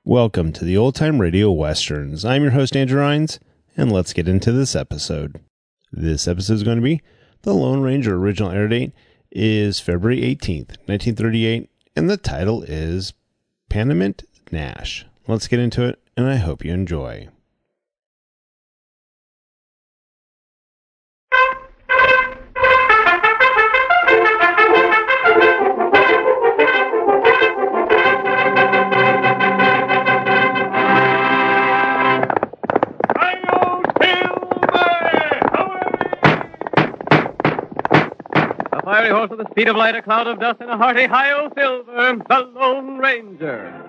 Welcome to the Old Time Radio Westerns. I'm your host, Andrew Rhynes, and let's get into this episode. This episode is going to be The Lone Ranger. Original air date is February 18th, 1938, and the title is Panament, Nash. Let's get into it, and I hope you enjoy. Fiery horse with the speed of light, a cloud of dust, and a hearty hi-yo silver, the Lone Ranger.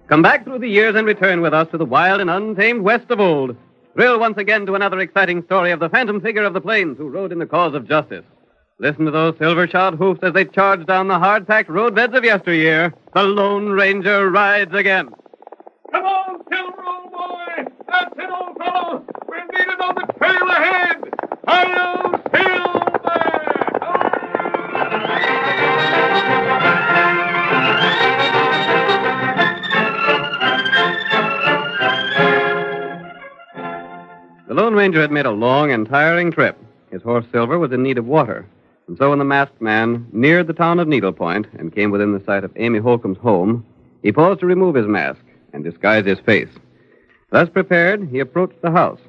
Come back through the years and return with us to the wild and untamed west of old. Thrill once again to another exciting story of the phantom figure of the plains who rode in the cause of justice. Listen to those silver-shod hoofs as they charge down the hard-packed roadbeds of yesteryear. The Lone Ranger rides again. Come on, Silver, old boy! That's it, old fellow! We're needed on the trail ahead! Hi-yo, Silver! The Lone Ranger had made a long and tiring trip. His horse Silver was in need of water. And so when the masked man neared the town of Needlepoint and came within the sight of Amy Holcomb's home, he paused to remove his mask and disguise his face. Thus prepared, he approached the house.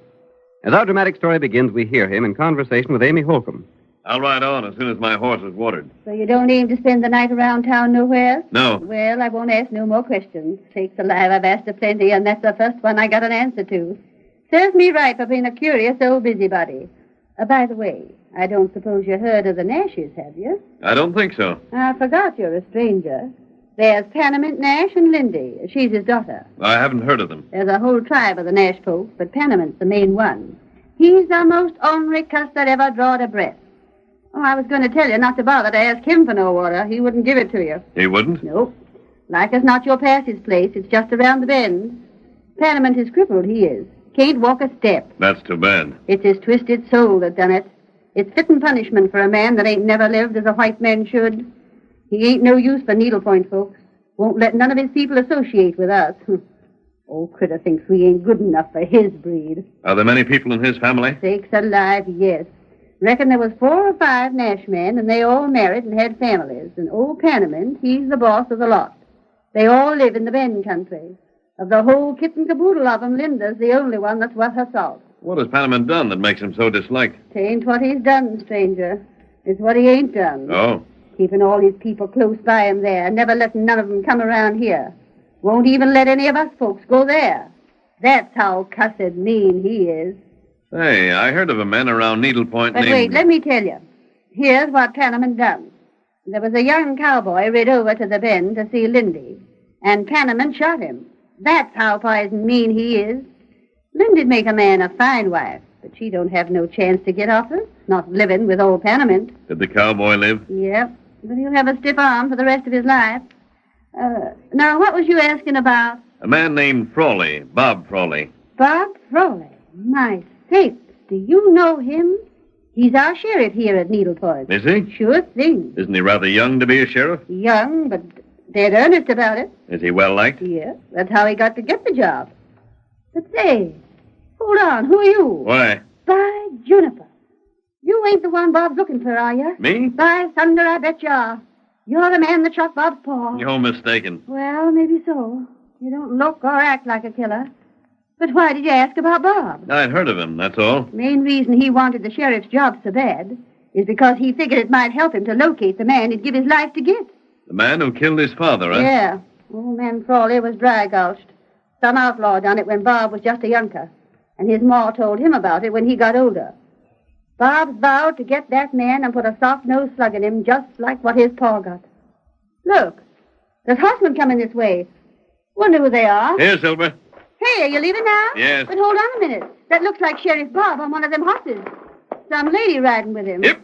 As our dramatic story begins, we hear him in conversation with Amy Holcomb. I'll ride on as soon as my horse is watered. So you don't aim to spend the night around town nowhere? No. Well, I won't ask no more questions. Sakes alive, I've asked a plenty, and that's the first one I got an answer to. Serves me right for being a curious old busybody. By the way, I don't suppose you heard of the Nashes, have you? I don't think so. I forgot you're a stranger. There's Panament, Nash, and Lindy. She's his daughter. I haven't heard of them. There's a whole tribe of the Nash folks, but Panament's the main one. He's the most ornery cuss that ever drawed a breath. Oh, I was going to tell you not to bother to ask him for no water. He wouldn't give it to you. He wouldn't? Nope. Like as not, you'll pass his place. It's just around the bend. Panament is crippled, he is. Can't walk a step. That's too bad. It's his twisted soul that done it. It's fitting punishment for a man that ain't never lived as a white man should. He ain't no use for Needlepoint folks. Won't let none of his people associate with us. Old critter thinks we ain't good enough for his breed. Are there many people in his family? Sakes alive, yes. Reckon there was 4 or 5 Nash men, and they all married and had families. And old Panament, he's the boss of the lot. They all live in the Bend country. Of the whole kit and caboodle of them, Linda's the only one that's worth her salt. What has Panament done that makes him so disliked? Tain't what he's done, stranger. It's what he ain't done. Oh? Keeping all his people close by him there, never letting none of them come around here. Won't even let any of us folks go there. That's how cussed mean he is. Hey, I heard of a man around Needlepoint But named... wait, let me tell you. Here's what Panament done. There was a young cowboy rid over to the Bend to see Lindy, and Panament shot him. That's how poison mean he is. Lindy'd make a man a fine wife, but she don't have no chance to get off her, not living with old Panament. Did the cowboy live? Yep, but he'll have a stiff arm for the rest of his life. Now, what was you asking about? A man named Frawley, Bob Frawley. Bob Frawley? My sakes, do you know him? He's our sheriff here at Needlepoint. Is he? Sure thing. Isn't he rather young to be a sheriff? Young, but dead earnest about it. Is he well liked? Yeah, that's how he got to get the job. But say, hold on, who are you? Why? By Juniper. You ain't the one Bob's looking for, are you? Me? By thunder, I bet you are. You're the man that shot Bob's paw. You're mistaken. Well, maybe so. You don't look or act like a killer. But why did you ask about Bob? I'd heard of him, that's all. Main reason he wanted the sheriff's job so bad is because he figured it might help him to locate the man he'd give his life to get. The man who killed his father, huh? Yeah. Old man Frawley was dry-gulched. Some outlaw done it when Bob was just a younker, and his ma told him about it when he got older. Bob's vowed to get that man and put a soft-nosed slug in him just like what his pa got. Look, there's horsemen coming this way. Wonder who they are. Here, Silver. Hey, are you leaving now? Yes. But hold on a minute. That looks like Sheriff Bob on one of them horses. Some lady riding with him. Yep.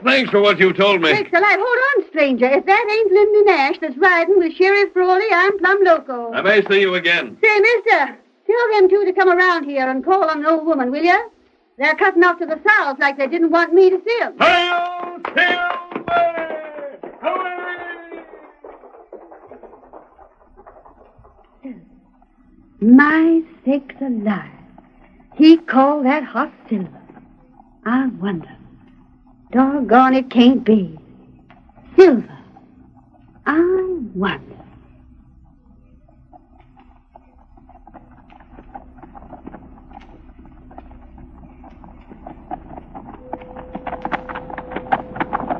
Thanks for what you told me. Sakes alive, hold on, stranger. If that ain't Lindy Nash that's riding with Sheriff Frawley, I'm plumb loco. I may see you again. Say, mister, tell them two to come around here and call on an old woman, will you? They're cutting off to the south like they didn't want me to see them. Hi-yo, Silver! Away! My sakes alive. He called that horse Silver. I wonder. Doggone, it can't be. Silver. I wonder.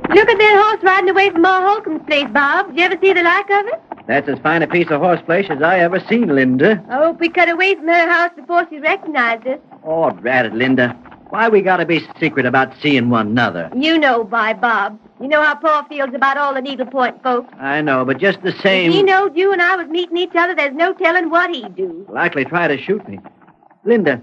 Look at that horse riding away from Ma Holcomb's place, Bob. Did you ever see the like of it? That's as fine a piece of horseflesh as I ever seen, Linda. I hope we cut away from her house before she recognized us. Oh, drat it, Linda. Why we gotta be secret about seeing one another? You know, Bob. You know how Pa feels about all the Needlepoint folks. I know, but just the same... If he knowed you and I was meeting each other, there's no telling what he'd do. Likely try to shoot me. Linda,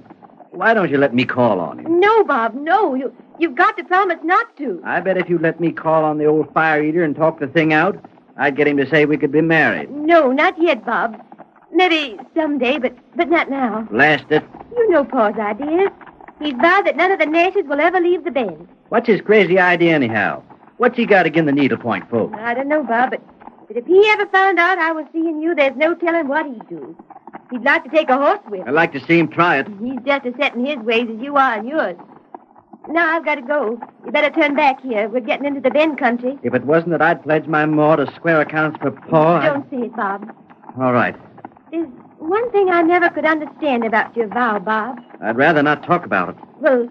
why don't you let me call on him? No, Bob, no. You've got to promise not to. I bet if you let me call on the old fire eater and talk the thing out, I'd get him to say we could be married. No, not yet, Bob. Maybe someday, but not now. Blast it. You know Pa's ideas. He's vowed that none of the Nashes will ever leave the bend. What's his crazy idea, anyhow? What's he got against the Needlepoint folks? I don't know, Bob, but if he ever found out I was seeing you, there's no telling what he'd do. He'd like to take a horse with I'd like to see him try it. He's just as set in his ways as you are in yours. Now, I've got to go. You better turn back here. We're getting into the bend country. If it wasn't that I'd pledged my maw to square accounts for Pa, Don't say it, Bob. All right. There's one thing I never could understand about your vow, Bob. I'd rather not talk about it. Well,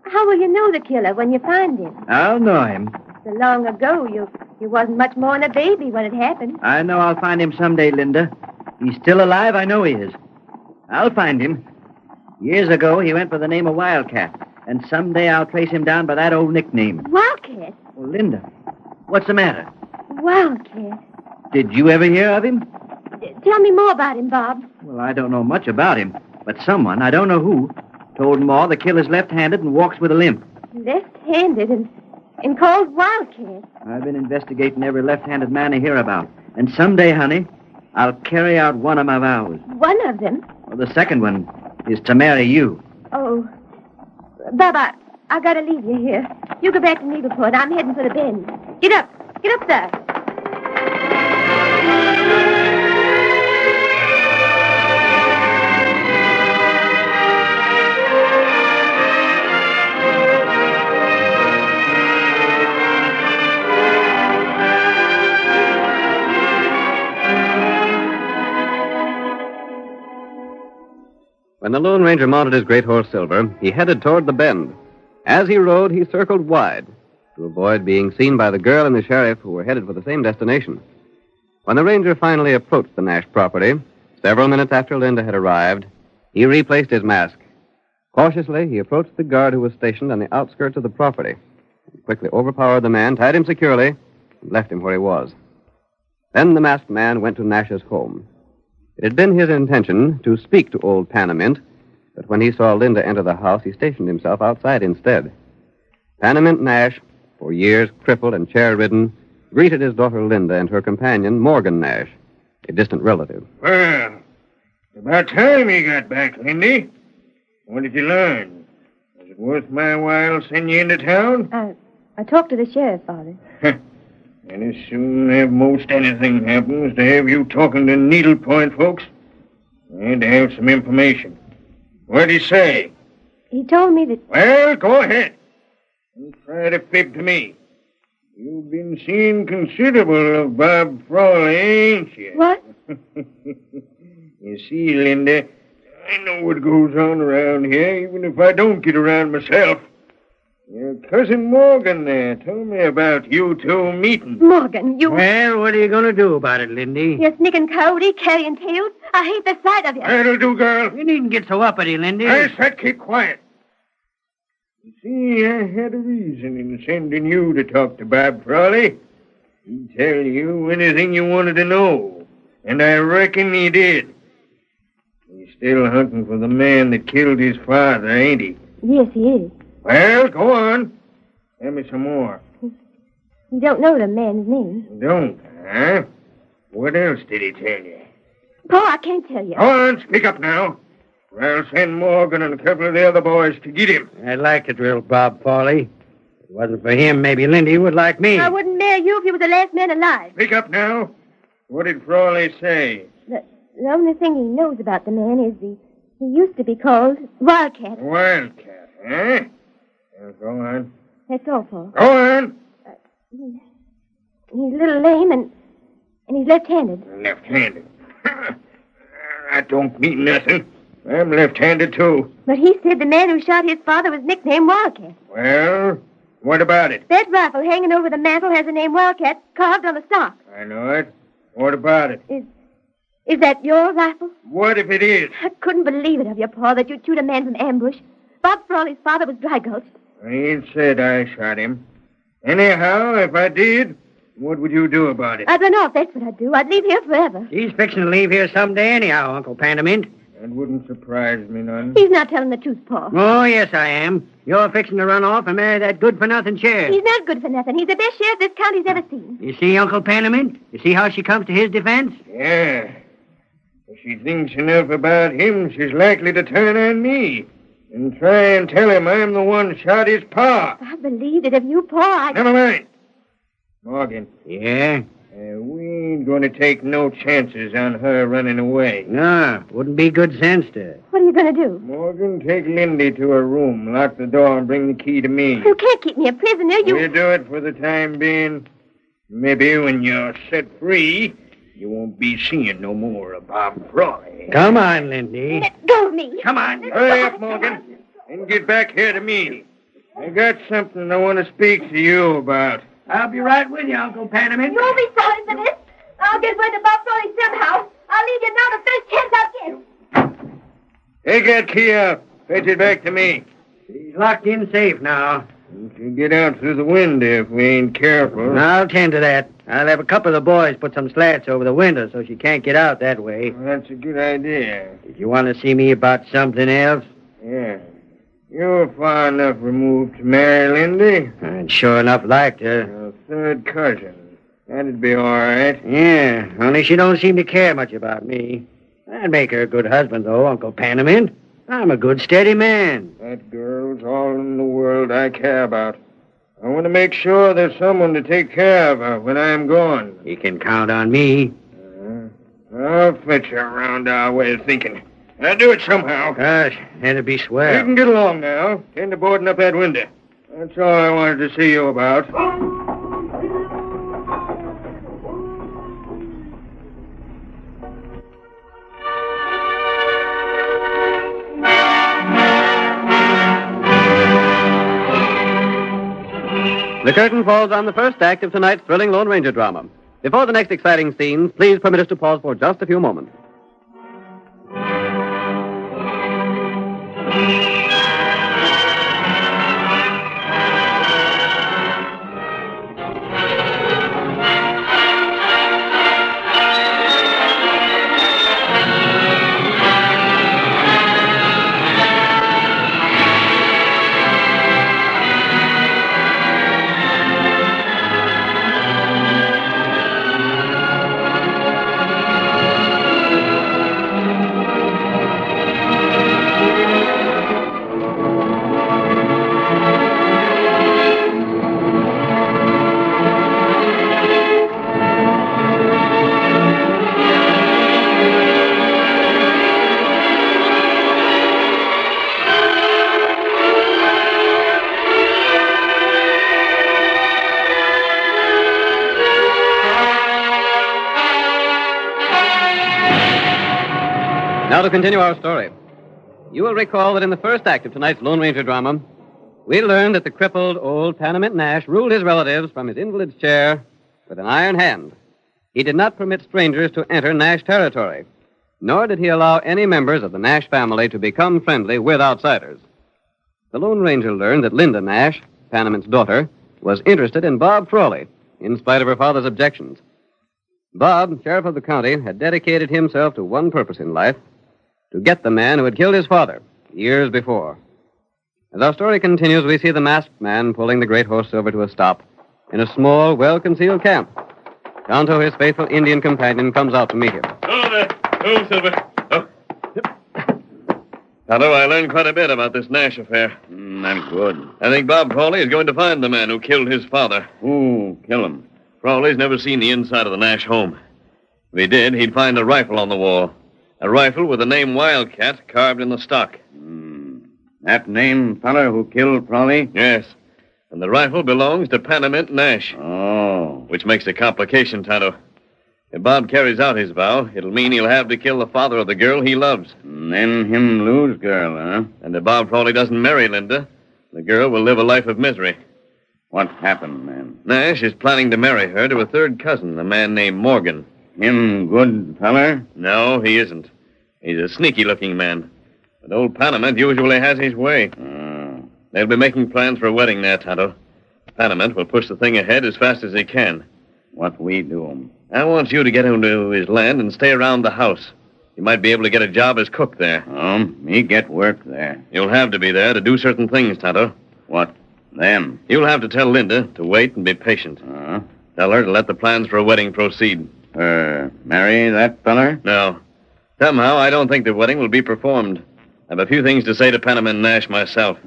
how will you know the killer when you find him? I'll know him. So long ago, you wasn't much more than a baby when it happened. I know I'll find him someday, Linda. He's still alive, I know he is. I'll find him. Years ago, he went by the name of Wildcat, and someday I'll trace him down by that old nickname. Wildcat? Well, Linda, what's the matter? Wildcat? Did you ever hear of him? Tell me more about him, Bob. Well, I don't know much about him, but someone, I don't know who, told Ma the killer's left-handed and walks with a limp. Left-handed and called Wildcat. I've been investigating every left-handed man I hear about, and someday, honey, I'll carry out one of my vows. One of them? Well, the second one is to marry you. Oh. Bob, I gotta leave you here. You go back to Needlepoint. I'm heading for the bend. Get up. Get up there. When the Lone Ranger mounted his great horse Silver, he headed toward the bend. As he rode, he circled wide to avoid being seen by the girl and the sheriff who were headed for the same destination. When the ranger finally approached the Nash property, several minutes after Linda had arrived, he replaced his mask. Cautiously, he approached the guard who was stationed on the outskirts of the property. He quickly overpowered the man, tied him securely, and left him where he was. Then the masked man went to Nash's home. It had been his intention to speak to old Panament, but when he saw Linda enter the house, he stationed himself outside instead. Panament Nash, for years crippled and chair-ridden, greeted his daughter Linda and her companion, Morgan Nash, a distant relative. Well, About time you got back, Lindy. What did you learn? Was it worth my while sending you into town? I talked to the sheriff, Father. And as soon as most anything happens to have you talking to needlepoint folks, and to have some information. What'd he say? He told me that... Well, go ahead. Don't try to fib to me. You've been seeing considerable of Bob Frawley, ain't you? What? You see, Linda, I know what goes on around here, even if I don't get around myself. Your cousin Morgan there told me about you two meeting. Morgan, you... Well, what are you going to do about it, Lindy? You sneaking coyote, carrying tails. I hate the sight of you. That'll do, girl. You needn't get so uppity, Lindy. I said keep quiet. You see, I had a reason in sending you to talk to Bob Frawley. He'd tell you anything you wanted to know, and I reckon he did. He's still hunting for the man that killed his father, ain't he? Yes, he is. Well, go on. Tell me some more. You don't know the man's name. Don't, huh? What else did he tell you? Pa, I can't tell you. Go on, speak up now. Or I'll send Morgan and a couple of the other boys to get him. I'd like to drill Bob Frawley. If it wasn't for him, maybe Lindy would like me. I wouldn't marry you if you were the last man alive. Speak up now. What did Frawley say? The only thing he knows about the man is he used to be called Wildcat. Wildcat, huh? Well, go on. That's all, Pa. Go on. He's a little lame and he's left-handed. Left-handed. That don't mean nothing. I'm left-handed, too. But he said the man who shot his father was nicknamed Wildcat. Well, what about it? That rifle hanging over the mantel has the name Wildcat carved on the stock. I know it. What about it? Is that your rifle? What if it is? I couldn't believe it of you, Pa, that you'd shoot a man from ambush. Bob Frawley's father was dry gulched. I ain't said I shot him. Anyhow, if I did, what would you do about it? I'd run off, that's what I'd do. I'd leave here forever. He's fixing to leave here someday anyhow, Uncle Panament. That wouldn't surprise me none. He's not telling the truth, Pa. Oh, yes, I am. You're fixing to run off and marry that good-for-nothing sheriff. He's not good for nothing. He's the best sheriff this county's ever seen. You see, Uncle Panament? You see how she comes to his defense? Yeah. If she thinks enough about him, she's likely to turn on me and try and tell him I'm the one shot his pa. I believed it of you, Pa. Never mind. Morgan, Yeah? we ain't going to take no chances on her running away. No, wouldn't be good sense to. What are you going to do? Morgan, take Lindy to her room, lock the door, and bring the key to me. You can't keep me a prisoner. We'll do it for the time being. Maybe when you're set free, you won't be seeing no more of Bob Frawley. Come on, Lindy. Let go of me. Come on. Hurry up, Morgan, and get back here to me. I got something I want to speak to you about. I'll be right with you, Uncle Panament. You won't be sorry for this. I'll get rid of Bob Frawley somehow. I'll leave you now the first chance I'll get. Take that key out. Fetch it back to me. He's locked in safe now. You can get out through the window if we ain't careful. I'll tend to that. I'll have a couple of the boys put some slats over the window so she can't get out that way. That's a good idea. Did you want to see me about something else? Yeah. You're far enough removed to marry Lindy. I'd sure enough like to. Your third cousin. That'd be all right. Yeah, only she don't seem to care much about me. I'd make her a good husband, though, Uncle Panament. I'm a good, steady man. That girl's all in the world I care about. I want to make sure there's someone to take care of her when I'm gone. You can count on me. I'll fetch her around our way of thinking. I'll do it somehow. Gosh, that'd be You swell. can get along now. Tend to boarding up that window. That's all I wanted to see you about. The curtain falls on the first act of tonight's thrilling Lone Ranger drama. Before the next exciting scenes, please permit us to pause for just a few moments. Now to continue our story. You will recall that in the first act of tonight's Lone Ranger drama, we learned that the crippled old Panament Nash ruled his relatives from his invalid's chair with an iron hand. He did not permit strangers to enter Nash territory, nor did he allow any members of the Nash family to become friendly with outsiders. The Lone Ranger learned that Linda Nash, Panament's daughter, was interested in Bob Frawley, in spite of her father's objections. Bob, sheriff of the county, had dedicated himself to one purpose in life, to get the man who had killed his father years before. As our story continues, we see the masked man pulling the great horse Silver to a stop in a small, well-concealed camp. Tonto, his faithful Indian companion, comes out to meet him. Oh, there. Oh, Silver. Oh. Tonto, I learned quite a bit about this Nash affair. Not good. I think Bob Frawley is going to find the man who killed his father. Who killed him? Frawley's never seen the inside of the Nash home. If he did, he'd find a rifle on the wall. A rifle with the name Wildcat carved in the stock. That name feller who killed Frawley? Yes. And the rifle belongs to Panament Nash. Oh. Which makes a complication, Tonto. If Bob carries out his vow, it'll mean he'll have to kill the father of the girl he loves. And then him lose girl, huh? And if Bob Frawley doesn't marry Linda, the girl will live a life of misery. What happened, man? Nash is planning to marry her to a third cousin, a man named Morgan. Him good feller? No, he isn't. He's a sneaky-looking man. But old Panament usually has his way. They'll be making plans for a wedding there, Tonto. Panament will push the thing ahead as fast as he can. What we do? I want you to get into his land and stay around the house. You might be able to get a job as cook there. Me get work there. You'll have to be there to do certain things, Tonto. What? Them? You'll have to tell Linda to wait and be patient. Tell her to let the plans for a wedding proceed. Marry that feller? No. Somehow, I don't think the wedding will be performed. I have a few things to say to Panament Nash myself.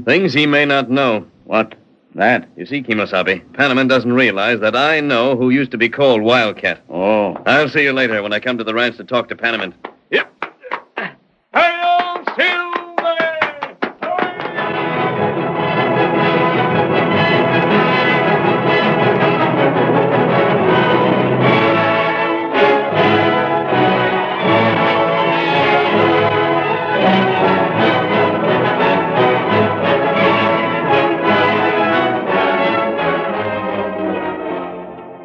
Things he may not know. What? That? You see, Kemosabe, Panament doesn't realize that I know who used to be called Wildcat. Oh. I'll see you later when I come to the ranch to talk to Panament. Yep. Hail, Silver!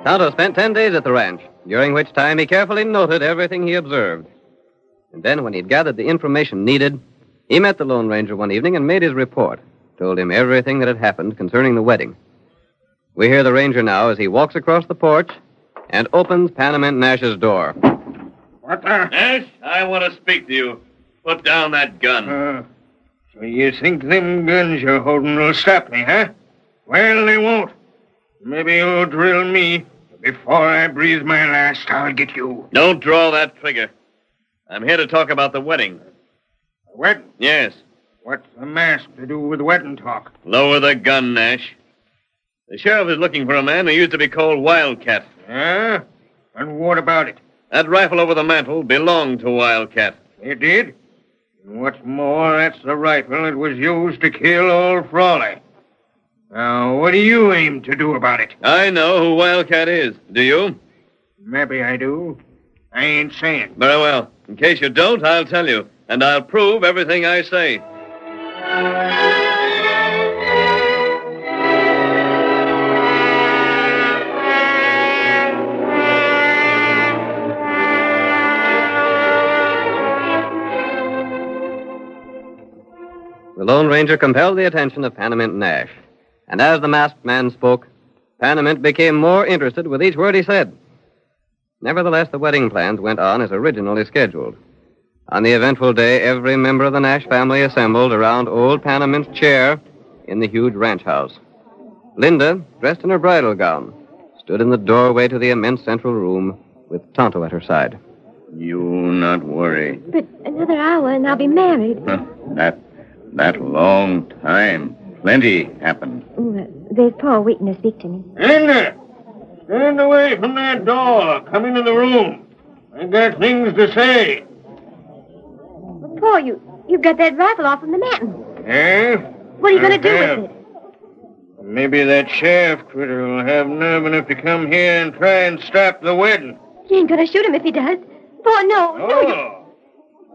Tonto spent 10 days at the ranch, during which time he carefully noted everything he observed. And then, when he'd gathered the information needed, he met the Lone Ranger one evening and made his report, told him everything that had happened concerning the wedding. We hear the ranger now as he walks across the porch and opens Panament Nash's door. What the? Nash, I want to speak to you. Put down that gun. So you think them guns you're holding will stop me, huh? Well, they won't. Maybe you'll drill me. Before I breathe my last, I'll get you. Don't draw that trigger. I'm here to talk about the wedding. Wedding? Yes. What's the mask to do with wedding talk? Lower the gun, Nash. The sheriff is looking for a man who used to be called Wildcat. Yeah? And what about it? That rifle over the mantel belonged to Wildcat. It did? And what's more, that's the rifle that was used to kill old Frawley. Now, what do you aim to do about it? I know who Wildcat is. Do you? Maybe I do. I ain't saying. Very well. In case you don't, I'll tell you. And I'll prove everything I say. The Lone Ranger compelled the attention of Panament Nash. And as the masked man spoke, Panament became more interested with each word he said. Nevertheless, the wedding plans went on as originally scheduled. On the eventful day, every member of the Nash family assembled around old Panament's chair in the huge ranch house. Linda, dressed in her bridal gown, stood in the doorway to the immense central room with Tonto at her side. You not worry. But another hour and I'll be married. That long time. Plenty happened. There's Paul waiting to speak to me. Linda! Stand away from that door. Come into the room. I got things to say. Paul, you got that rifle off from the mountain. Eh? What are you going to do with it? Maybe that sheriff critter will have nerve enough to come here and try and stop the wedding. You ain't going to shoot him if he does. Paul, no. Oh.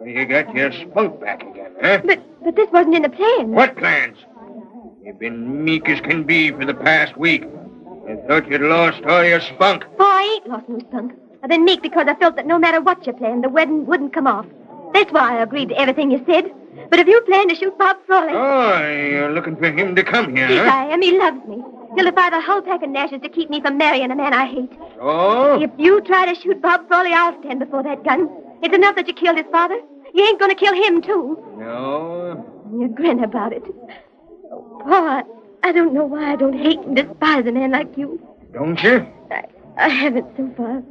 You got your spunk back again, huh? But this wasn't in the plan. What plans? You've been meek as can be for the past week. I thought you'd lost all your spunk. Oh, I ain't lost no spunk. I've been meek because I felt that no matter what you planned, the wedding wouldn't come off. That's why I agreed to everything you said. But if you plan to shoot Bob Frawley... Oh, you're looking for him to come here, Yes, huh? I am. He loves me. He'll defy the whole pack of Nashes to keep me from marrying a man I hate. Oh? If you try to shoot Bob Frawley, I'll stand before that gun. It's enough that you killed his father. You ain't going to kill him, too. No. You grin about it. Oh, Pa, I don't know why I don't hate and despise a man like you. Don't you? I haven't so far.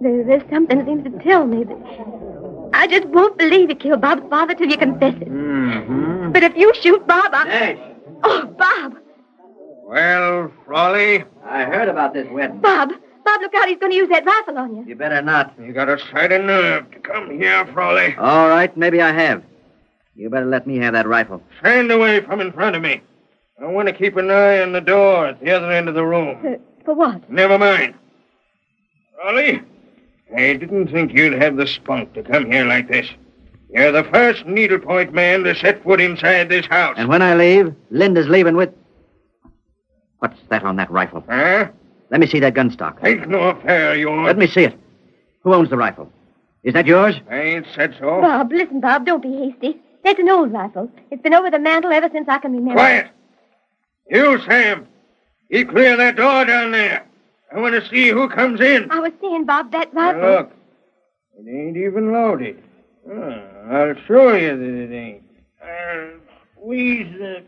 There's something that seems to tell me that I just won't believe you killed Bob's father till you confess it. Mm-hmm. But if you shoot Bob, Nash, Oh, Bob! Well, Frawley, I heard about this wedding. Bob, look out. He's going to use that rifle on you. You better not. you got a sight of nerve to come here, Frawley. All right, maybe I have. You better let me have that rifle. Stand away from in front of me. I want to keep an eye on the door at the other end of the room. For what? Never mind. Frawley, I didn't think you'd have the spunk to come here like this. You're the first needlepoint man to set foot inside this house. And when I leave, Linda's leaving with... What's that on that rifle? Huh? Let me see that gun stock. Ain't no affair of yours. Let me see it. Who owns the rifle? Is that yours? I ain't said so. Bob, listen, Bob. Don't be hasty. That's an old rifle. It's been over the mantel ever since I can remember. Quiet. You, Sam. Keep clear of that door down there. I want to see who comes in. I was saying, Bob, that Now, rifle... look. It ain't even loaded. I'll show you that it ain't. Squeeze the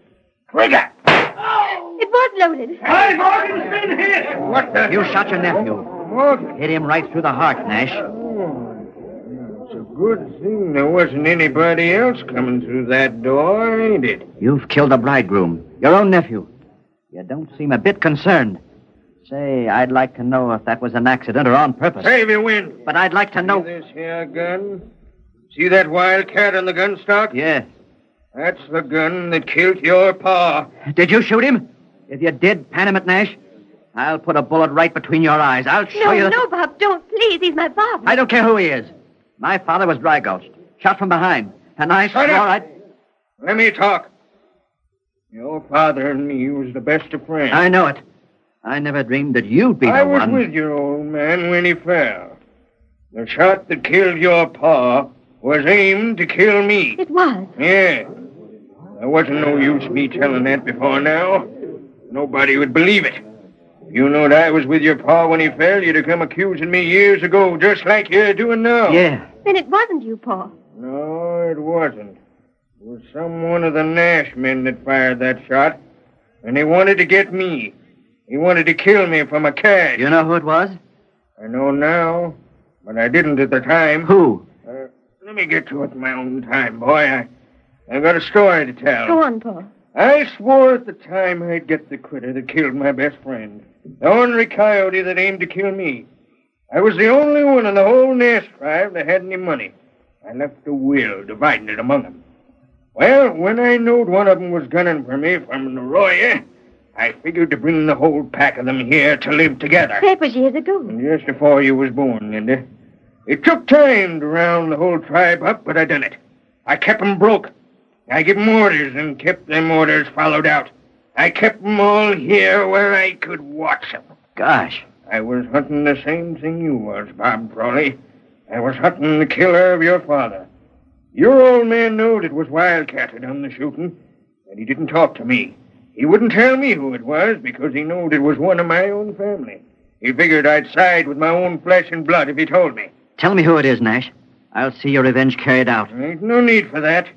trigger. It was loaded. Hey, Morgan's been hit. What the... You shot your nephew. Morgan. Hit him right through the heart, Nash. It's a good thing there wasn't anybody else coming through that door, ain't it? You've killed the bridegroom, your own nephew. You don't seem a bit concerned. Say, I'd like to know if that was an accident or on purpose. Save your wind. But I'd like to know... See this here gun? See that wildcat on the gun stock? Yes. That's the gun that killed your pa. Did you shoot him? If you did, Panament, Nash, I'll put a bullet right between your eyes. I'll show you... No, Bob, don't. Please, he's my father. I don't care who he is. My father was dry gulched, shot from behind. And I Shut swore up. I'd... Let me talk. Your father and me was the best of friends. I know it. I never dreamed that you'd be the I was one. with your old man when he fell. The shot that killed your pa was aimed to kill me. It was. Yeah. There wasn't no use me telling that before now. Nobody would believe it. If you knowed I was with your pa when he fell, you'd have come accusing me years ago, just like you're doing now. Yeah. Then it wasn't you, Paul. No, it wasn't. It was some one of the Nash men that fired that shot. And he wanted to get me. He wanted to kill me for my cash. You know who it was? I know now, but I didn't at the time. Who? Let me get to it in my own time, boy. I've got a story to tell. Go on, Paul. I swore at the time I'd get the critter that killed my best friend. The ornery coyote that aimed to kill me. I was the only one in the whole Nash tribe that had any money. I left a will dividing it among them. Well, when I knowed one of them was gunning for me from the Arroyo, I figured to bring the whole pack of them here to live together. That was years ago. Just before you was born, Linda. It took time to round the whole tribe up, but I done it. I kept 'em broke. I give 'em orders and kept them orders followed out. I kept 'em all here where I could watch 'em. Gosh. I was hunting the same thing you was, Bob Frawley. I was hunting the killer of your father. Your old man knowed it was Wildcat who done the shooting, and he didn't talk to me. He wouldn't tell me who it was because he knowed it was one of my own family. He figured I'd side with my own flesh and blood if he told me. Tell me who it is, Nash. I'll see your revenge carried out. There ain't no need for that.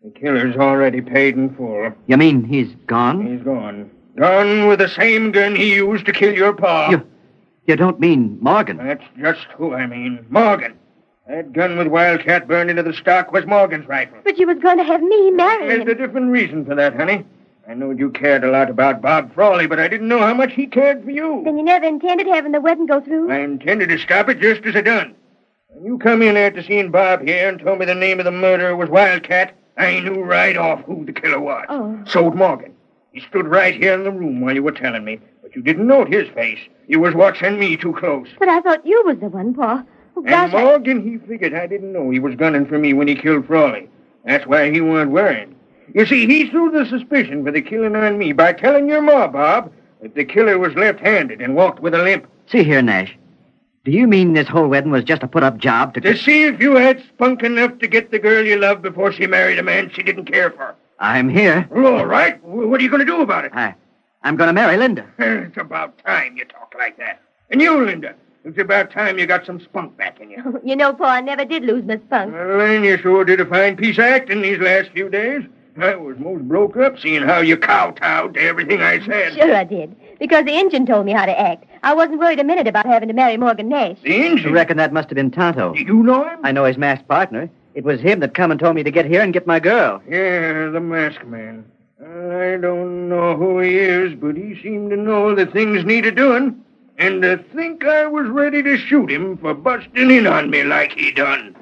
The killer's already paid in full. You mean he's gone? He's gone. Gone with the same gun he used to kill your pa. You don't mean Morgan? That's just who I mean. Morgan. That gun with Wildcat burned into the stock was Morgan's rifle. But you was going to have me marry There's him. a different reason for that, honey. I knowed you cared a lot about Bob Frawley, but I didn't know how much he cared for you. Then you never intended having the wedding go through? I intended to stop it just as I done. When you come in after seeing Bob here and told me the name of the murderer was Wildcat, I knew right off who the killer was. Oh. So'd Morgan. He stood right here in the room while you were telling me, but you didn't note his face. You was watching me too close. But I thought you was the one, Paul. And Morgan, he figured I didn't know he was gunning for me when he killed Frawley. That's why he weren't worrying. You see, he threw the suspicion for the killing on me by telling your ma, Bob, that the killer was left-handed and walked with a limp. See here, Nash. Do you mean this whole wedding was just a put-up job to see if you had spunk enough to get the girl you loved before she married a man she didn't care for? I'm here. Well, all right. What are you going to do about it? I'm going to marry Linda. It's about time you talk like that. And you, Linda, it's about time you got some spunk back in you. You know, Pa, I never did lose my spunk. Well, then you sure did a fine piece of acting these last few days. I was most broke up seeing how you kowtowed to everything I said. Sure I did. Because the Injun told me how to act. I wasn't worried a minute about having to marry Morgan Nash. The Injun? I reckon that must have been Tonto. You know him? I know his masked partner. It was him that come and told me to get here and get my girl. Yeah, the masked man. I don't know who he is, but he seemed to know that things needed doing. And to think I was ready to shoot him for busting in on me like he done.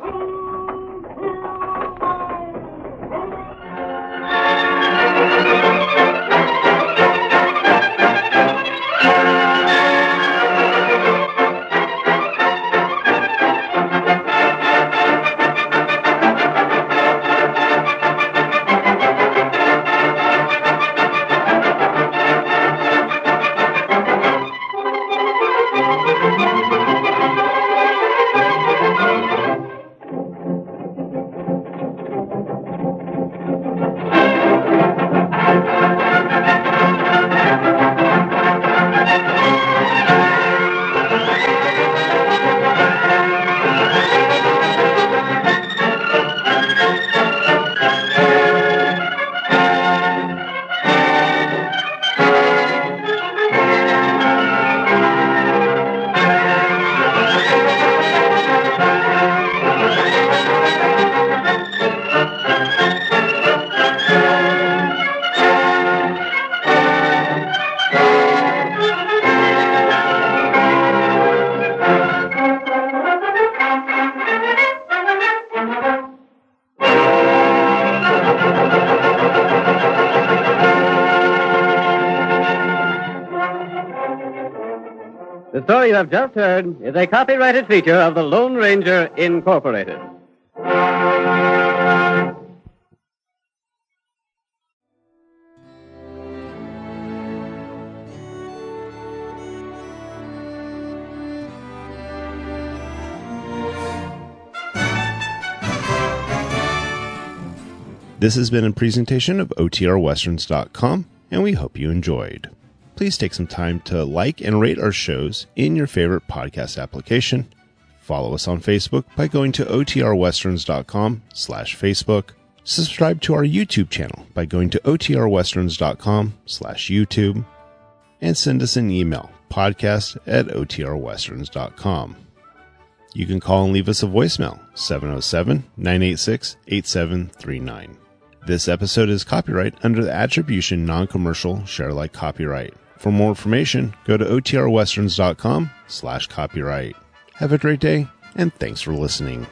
The story you have just heard is a copyrighted feature of the Lone Ranger Incorporated. This has been a presentation of OTRWesterns.com, and we hope you enjoyed. Please take some time to like and rate our shows in your favorite podcast application. Follow us on Facebook by going to OTRWesterns.com/Facebook. Subscribe to our YouTube channel by going to OTRWesterns.com/YouTube. And send us an email, podcast@OTRWesterns.com. You can call and leave us a voicemail, 707-986-8739. This episode is copyright under the Attribution Non-Commercial Share-alike copyright. For more information, go to OTRWesterns.com/copyright. Have a great day, and thanks for listening.